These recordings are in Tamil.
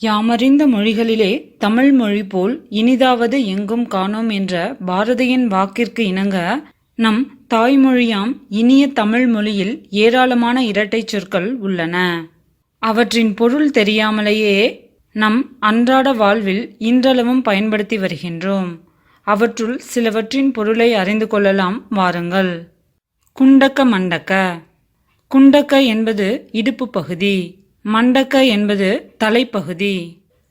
யாமறிந்த மொழிகளிலே தமிழ் மொழி போல் இனிதாவது எங்கும் காணோம் என்ற பாரதியின் வாக்கிற்கு இணங்க நம் தாய்மொழியாம் இனிய தமிழ் மொழியில் ஏராளமான இரட்டைச் சொற்கள் உள்ளன. அவற்றின் பொருள் தெரியாமலேயே நம் அன்றாட வாழ்வில் இன்றளவும் பயன்படுத்தி வருகின்றோம். அவற்றுள் சிலவற்றின் பொருளை அறிந்து கொள்ளலாம் வாருங்கள். குண்டக்க மண்டக்க. குண்டக்க என்பது இடுப்பு பகுதி, மண்டக்க என்பது தலைப்பகுதி.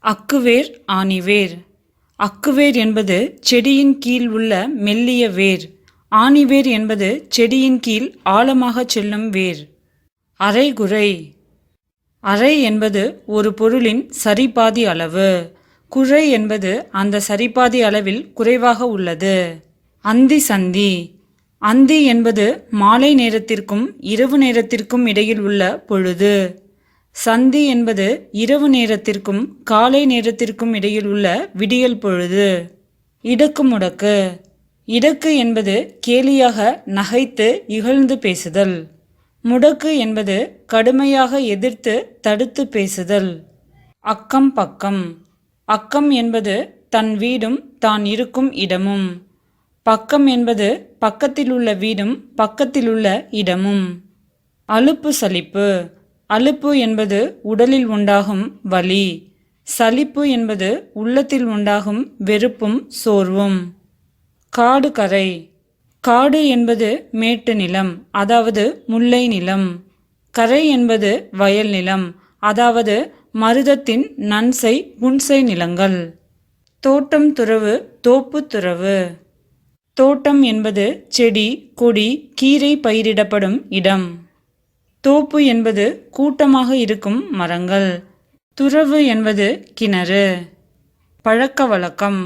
அக்குவேர் ஆணிவேர். அக்குவேர் என்பது செடியின் கீழ் உள்ள மெல்லிய வேர். ஆணிவேர் என்பது செடியின் கீழ் ஆழமாக செல்லும் வேர். அரைகுறை. அரை என்பது ஒரு பொருளின் சரிபாதி அளவு. குறை என்பது அந்த சரிபாதி அளவில் குறைவாக உள்ளது. அந்தி சந்தி. அந்தி என்பது மாலை நேரத்திற்கும் இரவு நேரத்திற்கும் இடையில் உள்ள பொழுது. சந்தி என்பது இரவு நேரத்திற்கும் காலை நேரத்திற்கும் இடையில் உள்ள விடியல் பொழுது. இடக்கு முடக்கு. இடக்கு என்பது கேலியாக நகைத்து இகழ்ந்து பேசுதல். முடக்கு என்பது கடுமையாக எதிர்த்து தடுத்து பேசுதல். அக்கம் பக்கம். அக்கம் என்பது தன் வீடும் தான் இருக்கும் இடமும். பக்கம் என்பது பக்கத்திலுள்ள வீடும் பக்கத்திலுள்ள இடமும். அலுப்பு சலிப்பு. அலுப்பு என்பது உடலில் உண்டாகும் வலி. சலிப்பு என்பது உள்ளத்தில் உண்டாகும் வெறுப்பும் சோர்வும். காடு கரை. காடு என்பது மேட்டு நிலம், அதாவது முல்லை நிலம். கரை என்பது வயல் நிலம், அதாவது மருதத்தின் நன்சை புன்சை நிலங்கள். தோட்டம் துறவு தோப்பு துறவு. தோட்டம் என்பது செடி கொடி கீரை பயிரிடப்படும் இடம். தோப்பு என்பது கூட்டமாக இருக்கும் மரங்கள். துறவு என்பது கிணறு. பழக்க வழக்கம்.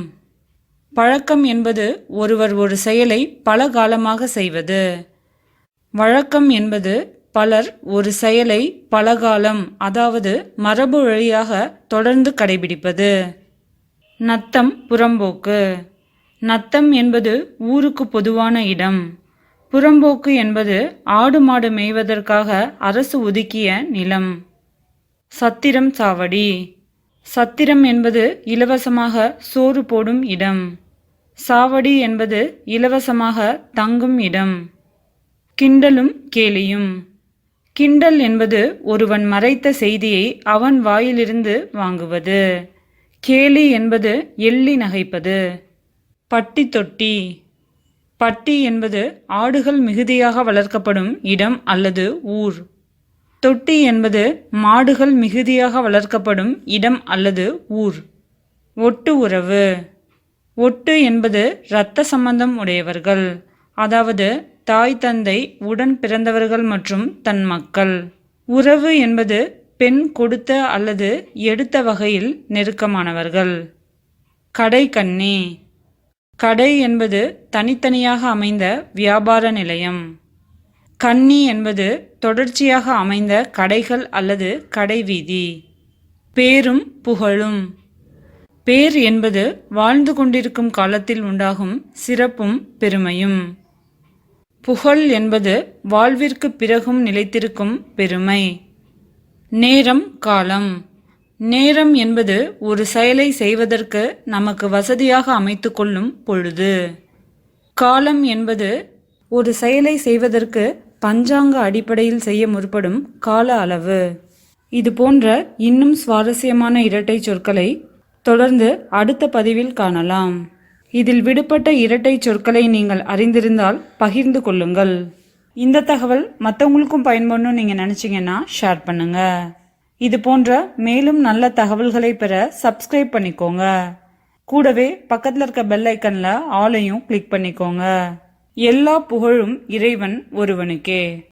பழக்கம் என்பது ஒருவர் ஒரு செயலை பல காலமாக செய்வது. வழக்கம் என்பது பலர் ஒரு செயலை பலகாலம், அதாவது மரபு வழியாக தொடர்ந்து கடைபிடிப்பது. நத்தம் புறம்போக்கு. நத்தம் என்பது ஊருக்கு பொதுவான இடம். புறம்போக்கு என்பது ஆடு மாடு மேய்வதற்காக அரசு ஒதுக்கிய நிலம். சத்திரம் சாவடி. சத்திரம் என்பது இலவசமாக சோறு போடும் இடம். சாவடி என்பது இலவசமாக தங்கும் இடம். கிண்டலும் கேலியும். கிண்டல் என்பது ஒருவன் மறைத்த செய்தியை அவன் வாயிலிருந்து வாங்குவது. கேலி என்பது எள்ளி நகைப்பது. பட்டி தொட்டி. பட்டி என்பது ஆடுகள் மிகுதியாக வளர்க்கப்படும் இடம் அல்லது ஊர். தொட்டி என்பது மாடுகள் மிகுதியாக வளர்க்கப்படும் இடம் அல்லது ஊர். ஒட்டு உறவு. ஒட்டு என்பது இரத்த சம்பந்தம் உடையவர்கள், அதாவது தாய் தந்தை உடன் பிறந்தவர்கள் மற்றும் தன் மக்கள். உறவு என்பது பெண் கொடுத்த அல்லது எடுத்த வகையில் நெருக்கமானவர்கள். கடைக்கண்ணி. கடை என்பது தனித்தனியாக அமைந்த வியாபார நிலையம். கண்ணி என்பது தொடர்ச்சியாக அமைந்த கடைகள் அல்லது கடை வீதி. பேரும் புகழும். பேர் என்பது வாழ்ந்து கொண்டிருக்கும் காலத்தில் உண்டாகும் சிறப்பும் பெருமையும். புகழ் என்பது வாழ்விற்கு பிறகும் நிலைத்திருக்கும் பெருமை. நேரம் காலம். நேரம் என்பது ஒரு செயலை செய்வதற்கு நமக்கு வசதியாக அமைத்து கொள்ளும் பொழுது. காலம் என்பது ஒரு செயலை செய்வதற்கு பஞ்சாங்க அடிப்படையில் செய்ய முற்படும் கால அளவு. இது போன்ற இன்னும் சுவாரஸ்யமான இரட்டை சொற்களை தொடர்ந்து அடுத்த பதிவில் காணலாம். இதில் விடுபட்ட இரட்டை சொற்களை நீங்கள் அறிந்திருந்தால் பகிர்ந்து கொள்ளுங்கள். இந்த தகவல் மற்றவங்களுக்கும் பயன்படணும்னு நீங்கள் நினச்சிங்கன்னா ஷேர் பண்ணுங்க. இது போன்ற மேலும் நல்ல தகவல்களை பெற சப்ஸ்கிரைப் பண்ணிக்கோங்க. கூடவே பக்கத்தில் இருக்க பெல் ஐக்கன்ல ஆலையும் கிளிக் பண்ணிக்கோங்க. எல்லா புகழும் இறைவன் ஒருவனுக்கே.